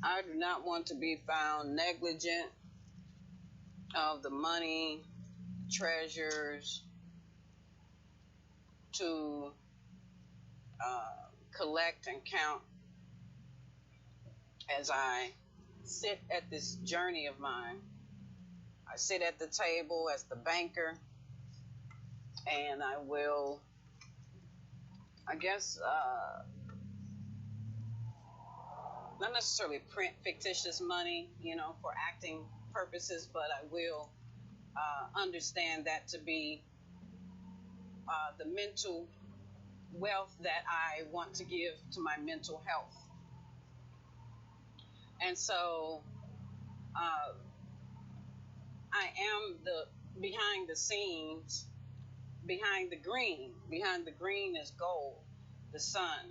I do not want to be found negligent of the money, treasures to collect and count as I sit at this journey of mine. I sit at the table as the banker, and I will, I guess, not necessarily print fictitious money, for acting purposes, but I will understand that to be the mental wealth that I want to give to my mental health. And so I am the behind the scenes, behind the green. Behind the green is gold, the sun.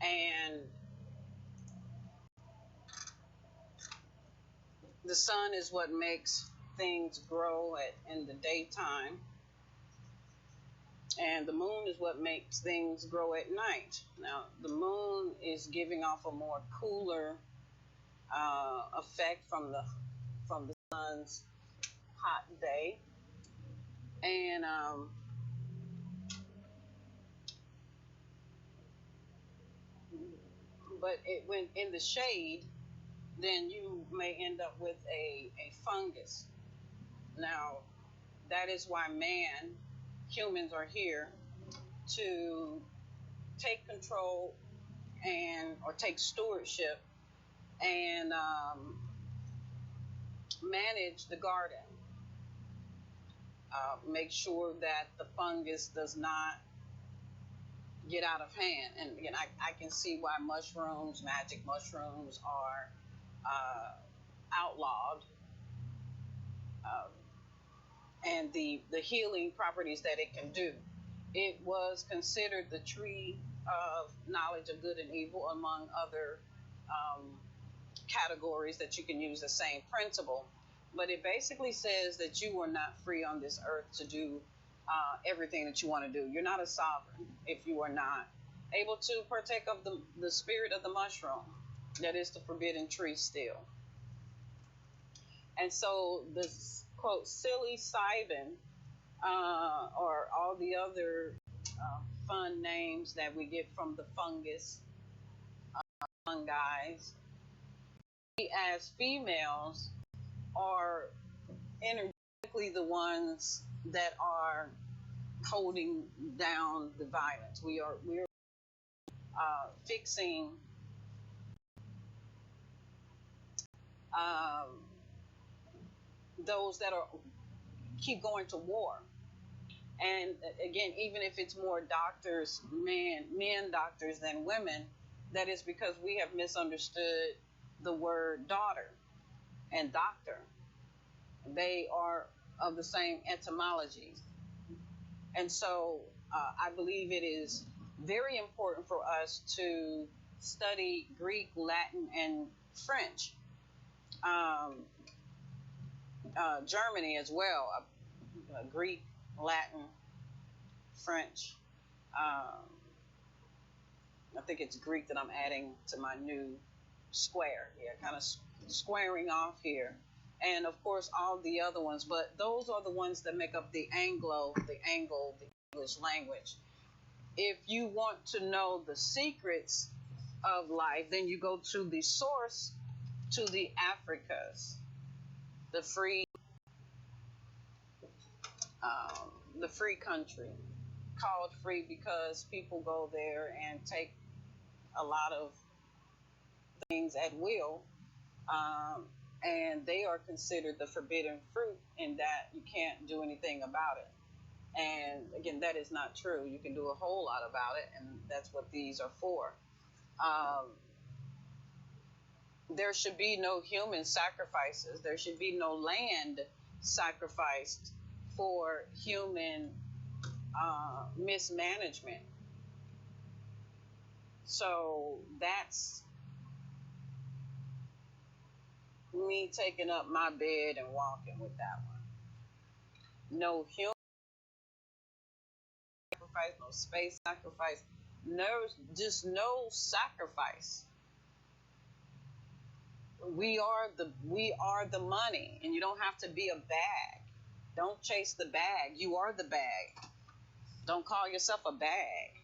And the sun is what makes things grow in the daytime. And the moon is what makes things grow at night. Now, the moon is giving off a more cooler effect from the sun's hot day, and but when in the shade, then you may end up with a fungus. Now, that is why humans are here to take control or take stewardship and manage the garden. Make sure that the fungus does not get out of hand. And again, I can see why magic mushrooms are outlawed, and the healing properties that it can do. It was considered the tree of knowledge of good and evil, among other categories that you can use the same principle. But it basically says that you are not free on this earth to do everything that you want to do. You're not a sovereign if you are not able to partake of the spirit of the mushroom. That is the forbidden tree still. And so this quote, psilocybin, or all the other fun names that we get from the fungus, fungi, we as females are energetically the ones that are holding down the violence. We're fixing those that keep going to war. And again, even if it's more doctors, men doctors than women, that is because we have misunderstood the word daughter and doctor. They are of the same etymology. And so I believe it is very important for us to study Greek, Latin, and French. Germany as well, Greek, Latin, French. I think it's Greek that I'm adding to my new square. Yeah, kind of squaring off here. And of course, all the other ones, but those are the ones that make up the English language. If you want to know the secrets of life, then you go to the source, to the Africas, the free country, called free because people go there and take a lot of things at will, and they are considered the forbidden fruit in that you can't do anything about it. And again, that is not true. You can do a whole lot about it, and that's what these are for. There should be no human sacrifices. There should be no land sacrificed for human mismanagement. So that's me taking up my bed and walking with that one. No human sacrifice, no space sacrifice, no, just no sacrifice we are the money, and you don't have to be a bag. Don't chase the bag. You are the bag. Don't call yourself a bag.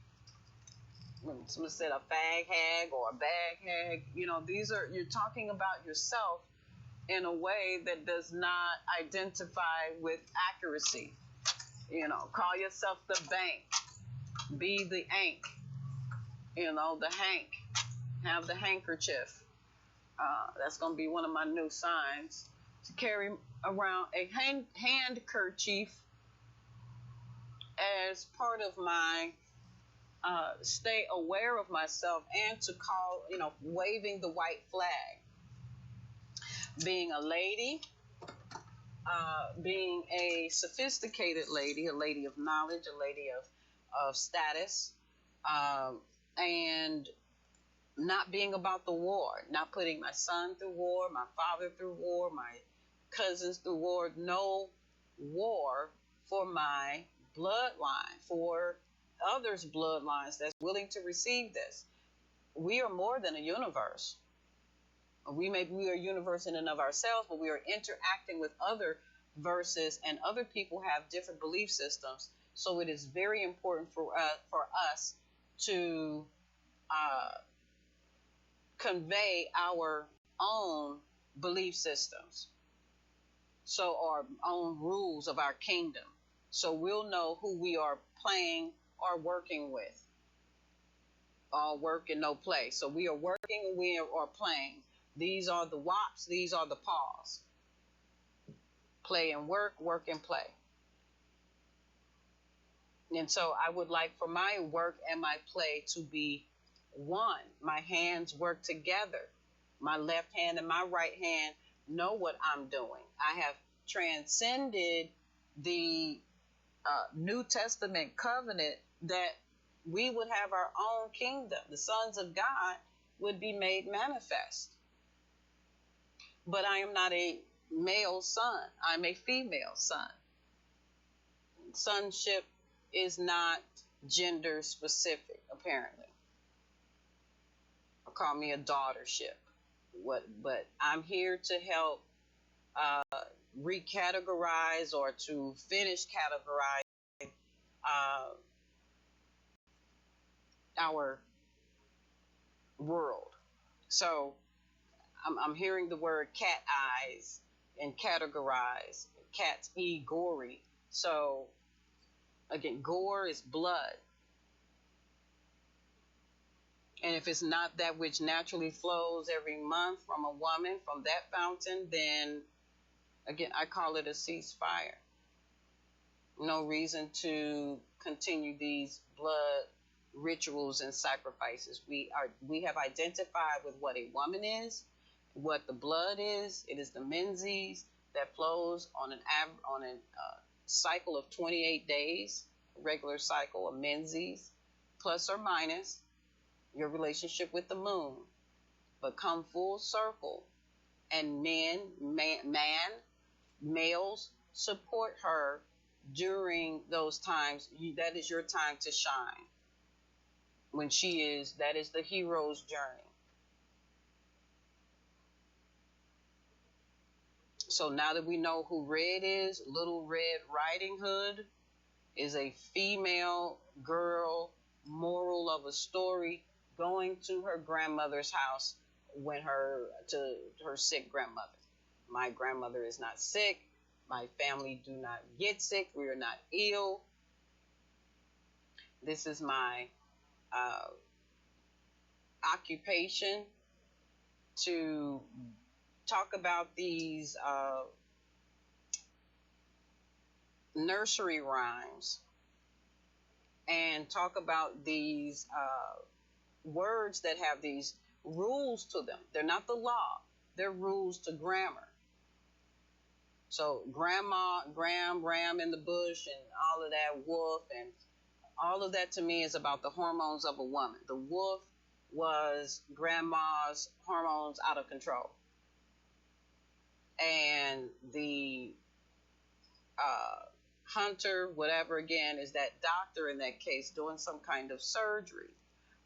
When someone said a fag hag or a bag hag, you're talking about yourself in a way that does not identify with accuracy. Call yourself the bank. Be the ank. The hank. Have the handkerchief. That's going to be one of my new signs. To carry around a handkerchief as part of my stay aware of myself, and to call, waving the white flag. Being a lady, being a sophisticated lady, a lady of knowledge, a lady of status, and not being about the war, not putting my son through war, my father through war, my cousins through war. No war for my bloodline, for others' bloodlines that's willing to receive this. We are more than a universe. We are a universe in and of ourselves, but we are interacting with other verses, and other people have different belief systems. So it is very important for us to convey our own belief systems, so our own rules of our kingdom, so we'll know who we are playing or working with. All work and no play. So we are working and we are playing. These are the WAPs, these are the PAWs. Play and work, work and play. And so I would like for my work and my play to be one. My hands work together. My left hand and my right hand know what I'm doing. I have transcended the New Testament covenant that we would have our own kingdom. The sons of God would be made manifest. But I am not a male son. I'm a female son. Sonship is not gender specific, apparently. Or call me a daughtership. But I'm here to help recategorize, or to finish categorizing our world. So I'm hearing the word cat eyes and categorize. Cat's gory. So again, gore is blood. And if it's not that which naturally flows every month from a woman, from that fountain, then again, I call it a ceasefire. No reason to continue these blood rituals and sacrifices. We have identified with what a woman is, what the blood is. It is the menses that flows on a cycle of 28 days, regular cycle of menses, plus or minus your relationship with the moon. But come full circle, and males support her during those times. That is your time to shine. That is the hero's journey. So now that we know who Red is, Little Red Riding Hood is a female girl, moral of a story, going to her grandmother's house to her sick grandmother. My grandmother is not sick. My family do not get sick. We are not ill. This is my occupation, to talk about these nursery rhymes, and talk about these words that have these rules to them. They're not the law. They're rules to grammar. So grandma, ram in the bush, and all of that, wolf, and all of that to me is about the hormones of a woman. The wolf was grandma's hormones out of control. And the hunter, whatever, again, is that doctor in that case doing some kind of surgery.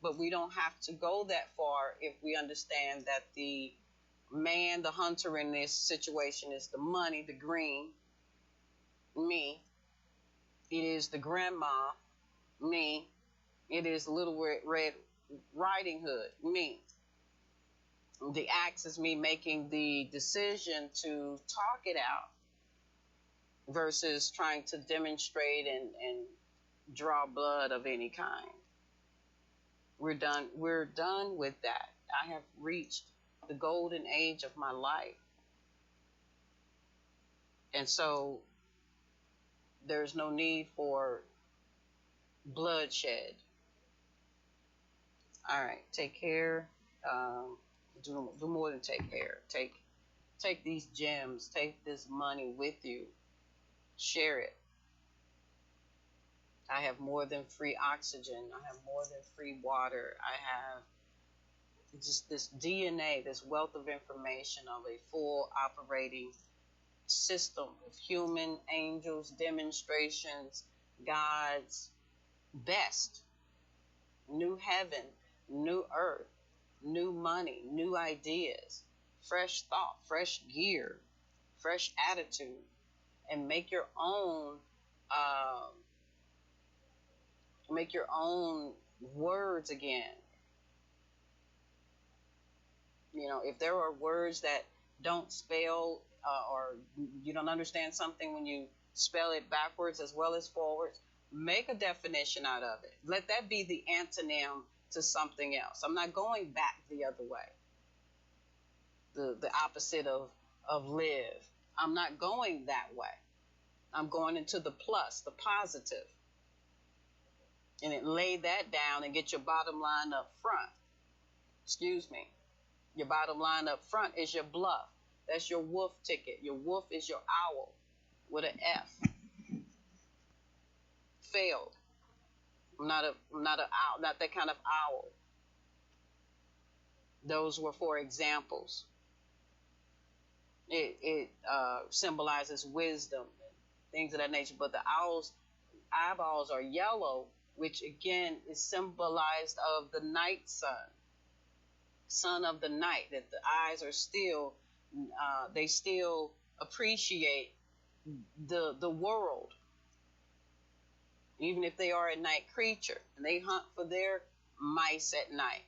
But we don't have to go that far if we understand that the Man, the hunter in this situation, is the money, the green, me. It is the grandma, me. It is Little Red Riding Hood, me. The axe is me making the decision to talk it out versus trying to demonstrate and draw blood of any kind. We're done with that. I have reached the golden age of my life. And so there's no need for bloodshed. All right, take care. Do more than take care. Take these gems. Take this money with you. Share it. I have more than free oxygen. I have more than free water. I have just this DNA, this wealth of information of a full operating system of human angels, demonstrations, God's best. New heaven, new earth, new money, new ideas, fresh thought, fresh gear, fresh attitude, and make your own words again. You know, if there are words that don't spell or you don't understand something when you spell it backwards as well as forwards, make a definition out of it. Let that be the antonym to something else. I'm not going back the other way. The opposite of live. I'm not going that way. I'm going into the plus, the positive. And lay that down and get your bottom line up front. Excuse me. Your bottom line up front is your bluff. That's your wolf ticket. Your wolf is your owl with an F. Failed. I'm not owl, not that kind of owl. Those were for examples. It symbolizes wisdom, things of that nature. But the owl's eyeballs are yellow, which again is symbolized of the night sun of the night. That the eyes are still, they still appreciate the world, even if they are a night creature, and they hunt for their mice at night.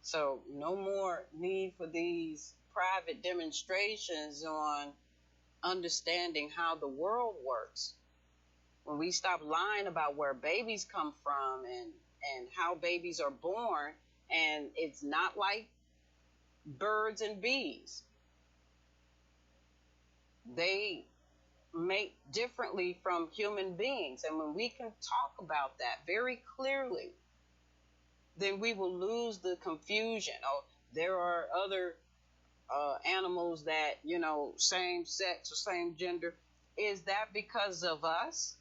So no more need for these private demonstrations on understanding how the world works. When we stop lying about where babies come from and how babies are born, and it's not like birds and bees. They mate differently from human beings. And when we can talk about that very clearly, then we will lose the confusion. Oh, there are other animals that, same sex or same gender. Is that because of us?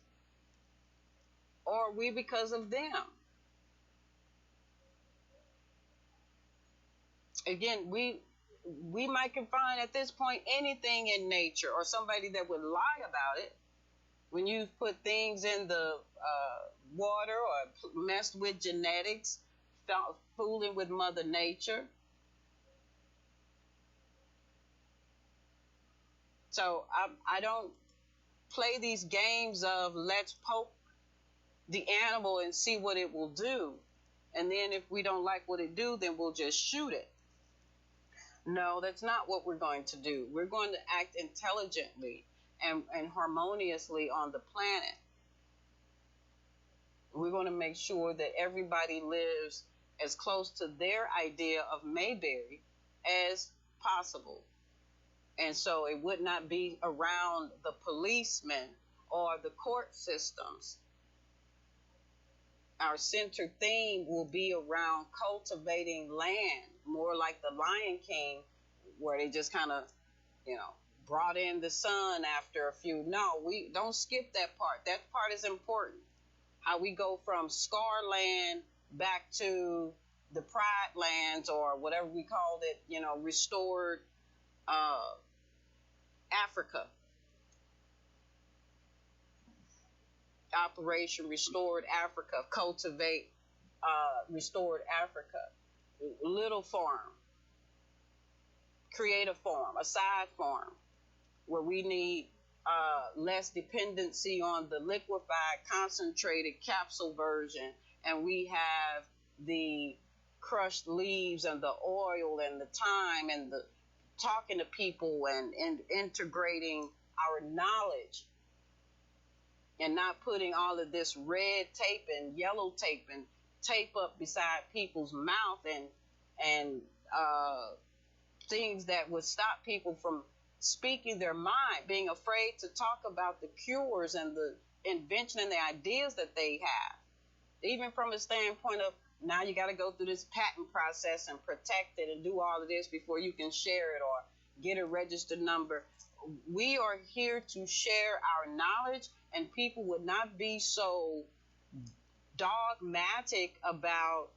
Or are we because of them? Again, we might find at this point anything in nature or somebody that would lie about it. When you've put things in the water or messed with genetics, fooling with Mother Nature. So I don't play these games of let's poke the animal and see what it will do. And then if we don't like what it do, then we'll just shoot it. No, that's not what we're going to do. We're going to act intelligently and harmoniously on the planet. We're going to make sure that everybody lives as close to their idea of Mayberry as possible. And so it would not be around the policemen or the court systems. Our center theme will be around cultivating land, more like the Lion King, where they just kind of, brought in the sun after a few. No, we don't skip that part. That part is important. How we go from Scar Land back to the Pride Lands, or whatever we called it, restored Africa. Operation Restored Africa, cultivate Restored Africa. little farm, create a farm, a side farm, where we need less dependency on the liquefied, concentrated capsule version, and we have the crushed leaves and the oil and the time and the talking to people and integrating our knowledge and not putting all of this red tape and yellow tape and tape up beside people's mouth and things that would stop people from speaking their mind, being afraid to talk about the cures and the invention and the ideas that they have. Even from a standpoint of now you got to go through this patent process and protect it and do all of this before you can share it or get a registered number. We are here to share our knowledge, and people would not be so dogmatic about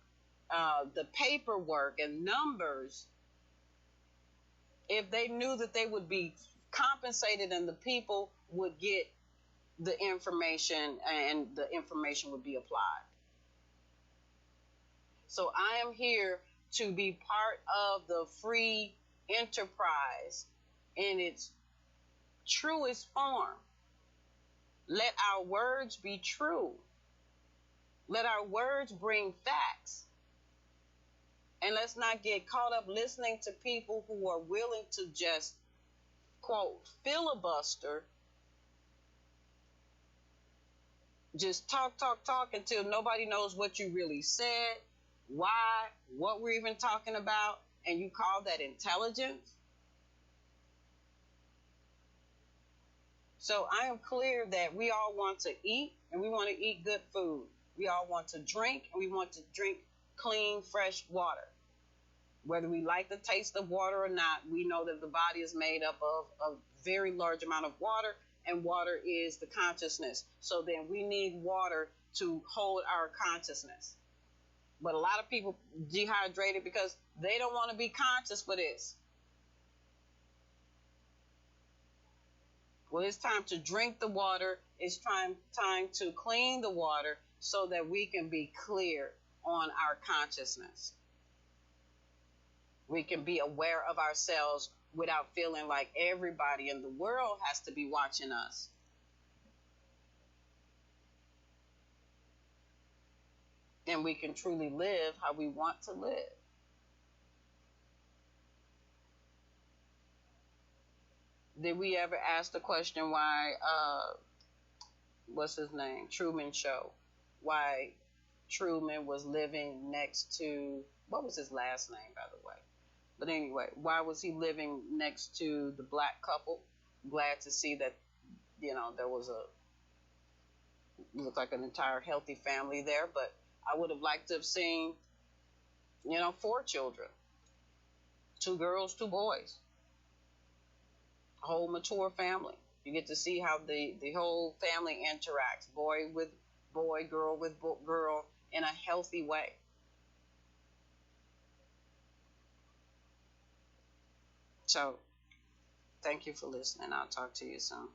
the paperwork and numbers if they knew that they would be compensated and the people would get the information and the information would be applied. So I am here to be part of the free enterprise in its truest form. Let our words be true. Let our words bring facts. And let's not get caught up listening to people who are willing to just, quote, filibuster, just talk until nobody knows what you really said, why, what we're even talking about, and you call that intelligence? So I am clear that we all want to eat, and we want to eat good food. We all want to drink, and we want to drink clean, fresh water. Whether we like the taste of water or not, we know that the body is made up of a very large amount of water, and water is the consciousness. So then we need water to hold our consciousness. But a lot of people dehydrated because they don't want to be conscious for this. Well, it's time to drink the water. It's time to clean the water so that we can be clear on our consciousness. We can be aware of ourselves without feeling like everybody in the world has to be watching us. And we can truly live how we want to live. Did we ever ask the question why, what's his name? Truman Show. Why Truman was living next to, what was his last name, by the way? But anyway, why was he living next to the black couple? Glad to see that, there was looked like an entire healthy family there, but I would have liked to have seen, 4 children, 2 girls, 2 boys, a whole mature family. You get to see how the whole family interacts, boy with boy, girl with girl, in a healthy way. So, thank you for listening. I'll talk to you soon.